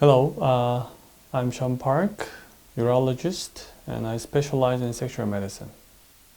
Hello, I'm Sean Park, urologist, and I specialize in sexual medicine.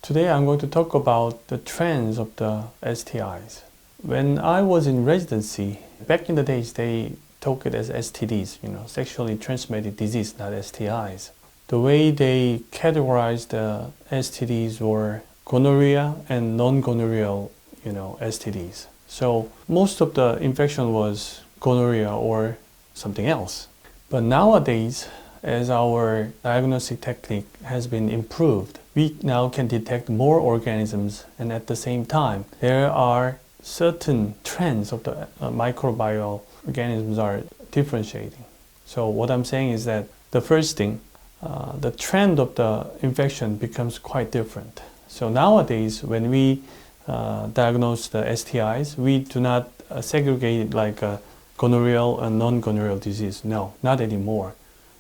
Today I'm going to talk about the trends of the STIs. When I was in residency, back in the days they took it as STDs, sexually transmitted disease, not STIs. The way they categorized the STDs were gonorrhea and non-gonorrheal, STDs. So most of the infection was gonorrhea or something else. But nowadays, as our diagnostic technique has been improved, we now can detect more organisms, and at the same time, there are certain trends of the microbial organisms are differentiating. So what I'm saying is that the first thing, the trend of the infection becomes quite different. So nowadays, when we diagnose the STIs, we do not segregate it like a gonorrheal and non-gonorrheal disease. No, not anymore.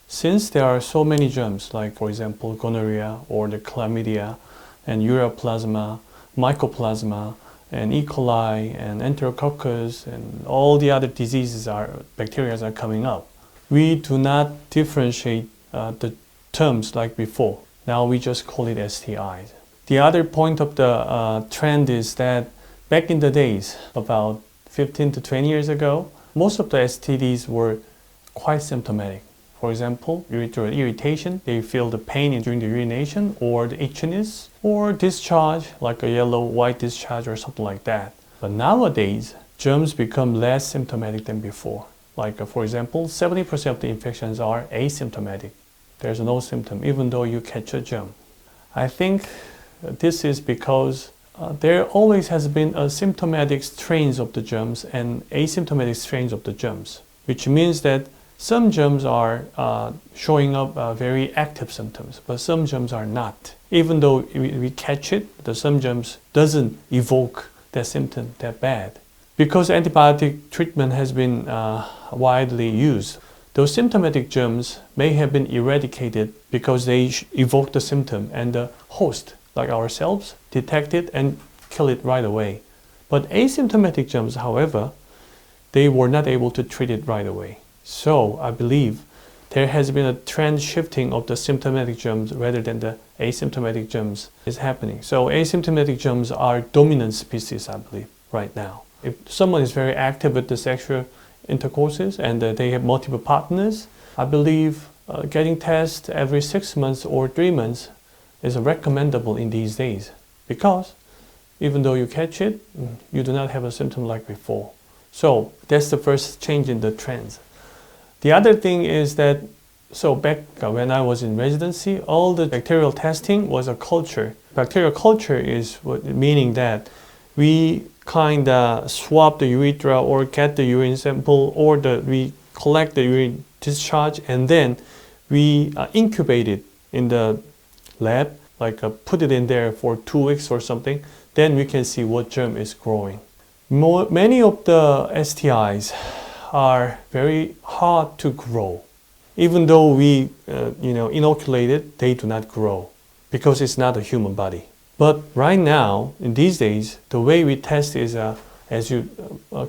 Since there are so many germs, like for example gonorrhea or the chlamydia and UREAPLASMA, MYCOPLASMA and E. coli and enterococcus and all the other diseases bacteria are coming up. We do not differentiate the terms like before. Now we just call it STIs. The other point of the trend is that back in the days, about 15 to 20 years ago, most of the STDs were quite symptomatic. For example, urethral irritation, they feel the pain during the urination, or the itchiness, or discharge, like a yellow-white discharge or something like that. But nowadays, germs become less symptomatic than before. Like for example, 70% of the infections are asymptomatic. There's no symptom, even though you catch a germ. I think this is because there always has been a symptomatic strains of the germs and asymptomatic strains of the germs, which means that some germs are showing up very active symptoms, but some germs are not. Even though we catch it, some germs doesn't evoke that symptom that bad. Because antibiotic treatment has been widely used, those symptomatic germs may have been eradicated because they evoke the symptom, and the host, like ourselves, detect it and kill it right away. But asymptomatic germs, however, they were not able to treat it right away. So I believe there has been a trend shifting of the symptomatic germs rather than the asymptomatic germs is happening. So asymptomatic germs are dominant species, I believe, right now. If someone is very active with the sexual intercourses and they have multiple partners, I believe getting tests every 6 months or 3 months is recommendable in these days, because even though you catch it, you do not have a symptom like before. So that's the first change in the trends. The other thing is that, so back when I was in residency, all the bacterial testing was a culture. Bacterial culture is meaning that we kind of swab the urethra or get the urine sample, or we collect the urine discharge, and then we incubate it in the lab, like put it in there for 2 weeks or something. Then we can see what germ is growing. Many of the STIs are very hard to grow. Even though we inoculate it, they do not grow because it's not a human body. But right now, in these days, the way we test is, as you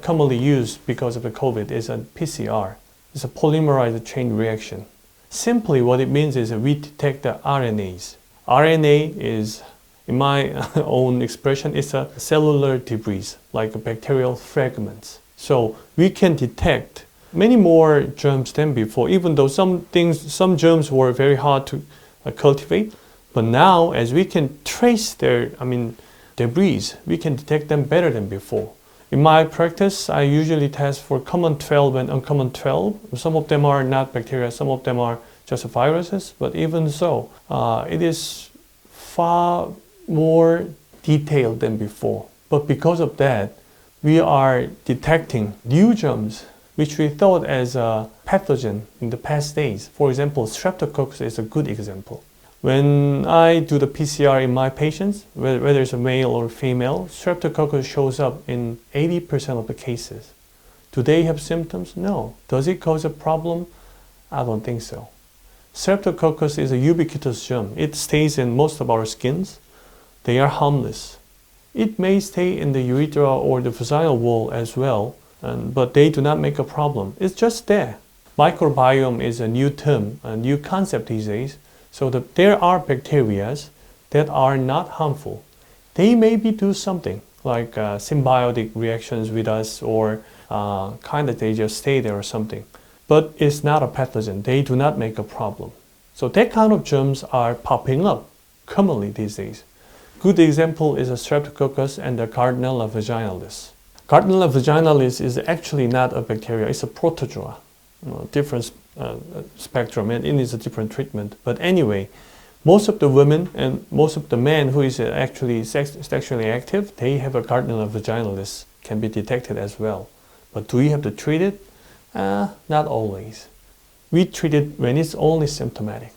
commonly use because of the COVID, is a PCR. It's a polymerase chain reaction. Simply what it means is that we detect the RNAs. RNA is, in my own expression, it's a cellular debris, like bacterial fragments. So we can detect many more germs than before, even though some germs were very hard to cultivate. But now, as we can trace their debris, we can detect them better than before. In my practice, I usually test for common 12 and uncommon 12. Some of them are not bacteria, some of them are just viruses, but even so, it is far more detailed than before. But because of that, we are detecting new germs which we thought as a pathogen in the past days. For example, Streptococcus is a good example. When I do the PCR in my patients, whether it's a male or female, Streptococcus shows up in 80% of the cases. Do they have symptoms? No. Does it cause a problem? I don't think so. Streptococcus is a ubiquitous germ. It stays in most of our skins. They are harmless. It may stay in the urethra or the vaginal wall as well, but they do not make a problem. It's just there. Microbiome is a new term, a new concept these days. So there are bacteria that are not harmful. They maybe do something like symbiotic reactions with us, or kind of they just stay there or something. But it's not a pathogen. They do not make a problem. So that kind of germs are popping up commonly these days. Good example is a Streptococcus and the Gardnerella vaginalis. Gardnerella vaginalis is actually not a bacteria, it's a protozoa. Different spectrum, and it needs a different treatment. But anyway, most of the women and most of the men who is actually sexually active, they have a Gardnerella vaginalis, can be detected as well. But do we have to treat it? Not always. We treat it when it's only symptomatic.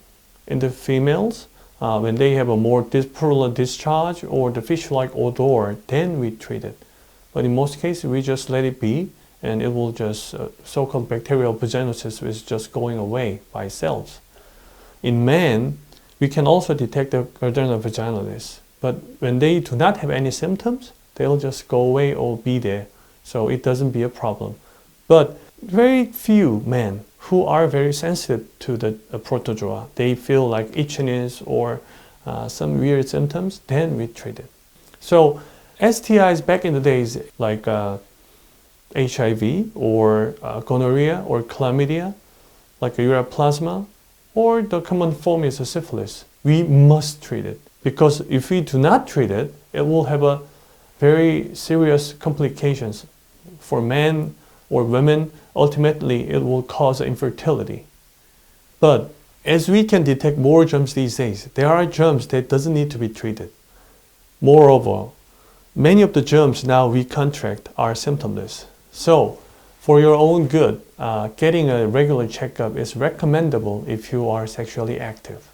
In the females, when they have a more purulent discharge or the fish-like odor, then we treat it. But in most cases, we just let it be, and it will just, so-called bacterial vaginosis is just going away by itself. In men, we can also detect the Gardnerella vaginalis, but when they do not have any symptoms, they'll just go away or be there, so it doesn't be a problem. But very few men who are very sensitive to the protozoa, they feel like itchiness or some weird symptoms, then we treat it. So STIs back in the days, like HIV or gonorrhea or chlamydia, like UREAPLASMA, or the common form is syphilis, we must treat it. Because if we do not treat it, it will have a very serious complications for men or women. Ultimately, it will cause infertility. But as we can detect more germs these days, there are germs that doesn't need to be treated. Moreover, many of the germs now we contract are symptomless. So, for your own good, getting a regular checkup is recommendable if you are sexually active.